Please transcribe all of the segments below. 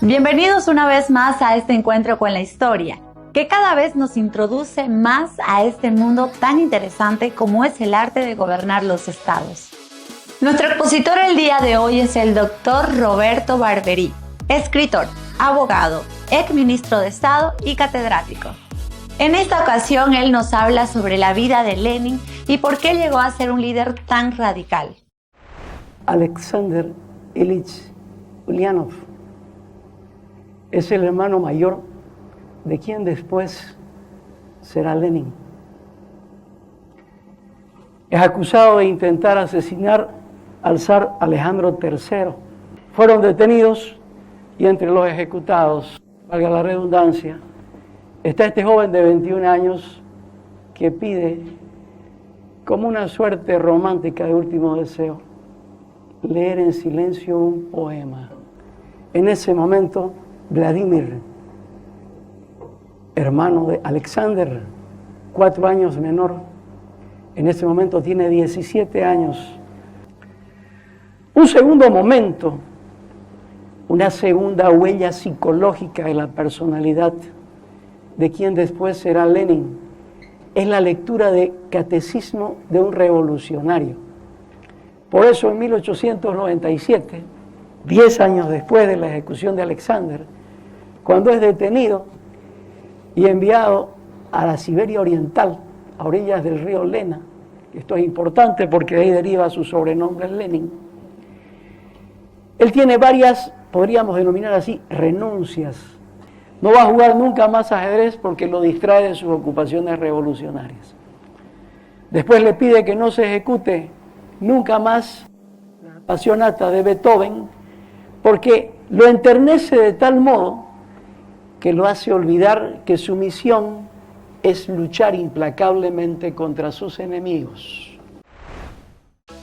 Bienvenidos una vez más a este encuentro con la historia, que cada vez nos introduce más a este mundo tan interesante como es el arte de gobernar los estados. Nuestro expositor el día de hoy es el doctor Roberto Barberí, escritor, abogado, ex ministro de Estado y catedrático. En esta ocasión él nos habla sobre la vida de Lenin y por qué llegó a ser un líder tan radical. Alexander Ilich Ulyanov es el hermano mayor de quien después será Lenin. Es acusado de intentar asesinar al zar Alejandro III. Fueron detenidos y entre los ejecutados, valga la redundancia, está este joven de 21 años que pide, como una suerte romántica de último deseo, leer en silencio un poema. En ese momento, Vladimir, hermano de Alexander, 4 años menor, en ese momento tiene 17 años. Un segundo momento, una segunda huella psicológica de la personalidad de quien después será Lenin, es la lectura de Catecismo de un revolucionario. Por eso en 1897, 10 años después de la ejecución de Alexander, cuando es detenido y enviado a la Siberia Oriental, a orillas del río Lena, esto es importante porque de ahí deriva su sobrenombre Lenin, él tiene varias, podríamos denominar así, renuncias. No va a jugar nunca más ajedrez porque lo distrae de sus ocupaciones revolucionarias. Después le pide que no se ejecute nunca más la Passionata de Beethoven porque lo enternece de tal modo que lo hace olvidar que su misión es luchar implacablemente contra sus enemigos.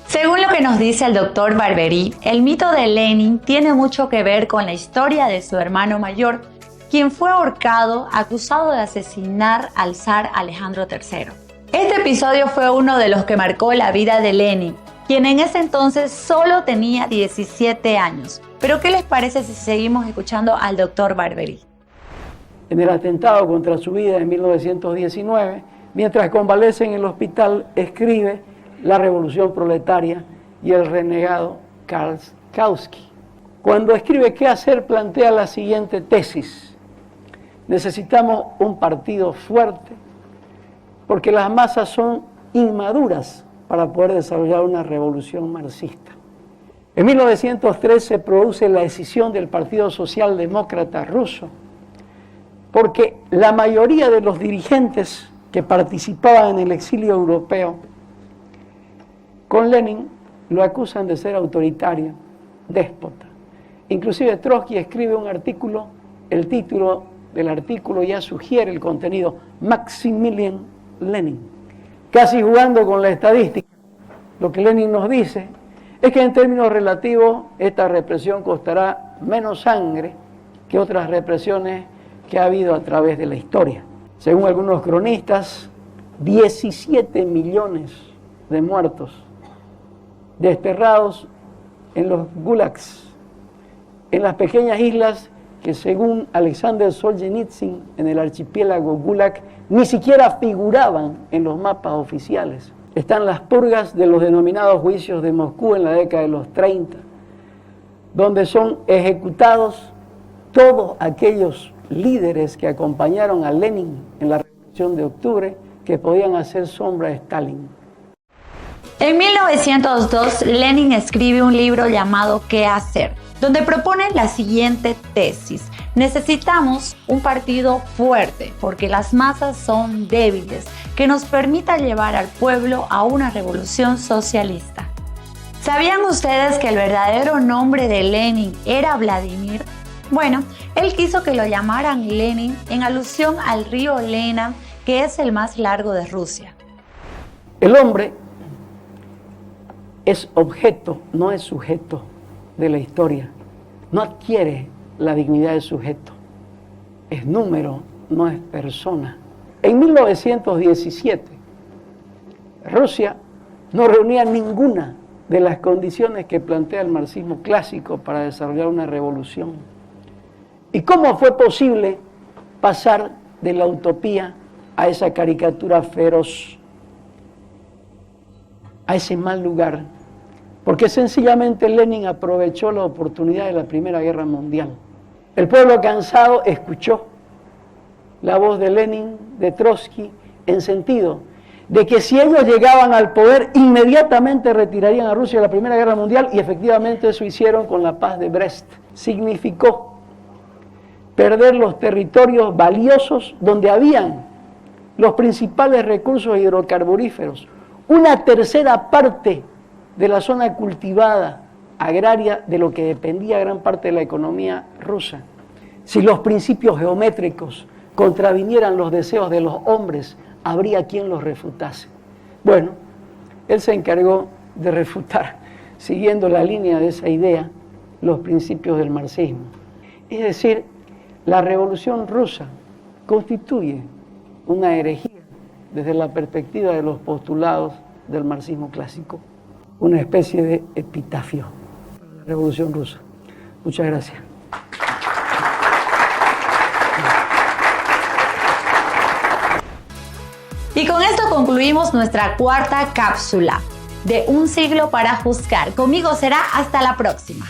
Según lo que nos dice el doctor Barberí, el mito de Lenin tiene mucho que ver con la historia de su hermano mayor, quien fue ahorcado acusado de asesinar al zar Alejandro III. Este episodio fue uno de los que marcó la vida de Lenin, quien en ese entonces solo tenía 17 años. Pero ¿qué les parece si seguimos escuchando al doctor Barberí? En el atentado contra su vida en 1919, mientras convalece en el hospital, escribe La Revolución Proletaria y el renegado Karl Kautsky. Cuando escribe qué hacer, plantea la siguiente tesis: necesitamos un partido fuerte porque las masas son inmaduras para poder desarrollar una revolución marxista. En 1903 se produce la escisión del Partido Socialdemócrata ruso porque la mayoría de los dirigentes que participaban en el exilio europeo con Lenin lo acusan de ser autoritario, déspota. Inclusive Trotsky escribe un artículo, el título del artículo ya sugiere el contenido: Maximilian Lenin. Casi jugando con la estadística, lo que Lenin nos dice es que en términos relativos esta represión costará menos sangre que otras represiones que ha habido a través de la historia. Según algunos cronistas, 17 millones de muertos, desterrados en los gulags, en las pequeñas islas que según Alexander Solzhenitsyn en el archipiélago Gulag ni siquiera figuraban en los mapas oficiales. Están las purgas de los denominados juicios de Moscú en la década de los 30, donde son ejecutados todos aquellos líderes que acompañaron a Lenin en la Revolución de Octubre que podían hacer sombra a Stalin. En 1902, Lenin escribe un libro llamado ¿Qué hacer?, donde propone la siguiente tesis: necesitamos un partido fuerte porque las masas son débiles, que nos permita llevar al pueblo a una revolución socialista. ¿Sabían ustedes que el verdadero nombre de Lenin era Vladimir? Bueno, él quiso que lo llamaran Lenin en alusión al río Lena, que es el más largo de Rusia. El hombre es objeto, no es sujeto de la historia. No adquiere la dignidad de sujeto. Es número, no es persona. En 1917, Rusia no reunía ninguna de las condiciones que plantea el marxismo clásico para desarrollar una revolución. ¿Y cómo fue posible pasar de la utopía a esa caricatura feroz, a ese mal lugar? Porque sencillamente Lenin aprovechó la oportunidad de la Primera Guerra Mundial. El pueblo cansado escuchó la voz de Lenin, de Trotsky, en sentido de que si ellos llegaban al poder, inmediatamente retirarían a Rusia de la Primera Guerra Mundial, y efectivamente eso hicieron con la paz de Brest. Significó perder los territorios valiosos donde habían los principales recursos hidrocarburíferos, una tercera parte de la zona cultivada agraria de lo que dependía gran parte de la economía rusa. Si los principios geométricos contravinieran los deseos de los hombres, habría quien los refutase. Bueno, él se encargó de refutar, siguiendo la línea de esa idea, los principios del marxismo. Es decir, la Revolución Rusa constituye una herejía desde la perspectiva de los postulados del marxismo clásico, una especie de epitafio para la Revolución Rusa. Muchas gracias. Y con esto concluimos nuestra cuarta cápsula de Un siglo para juzgar. Conmigo será hasta la próxima.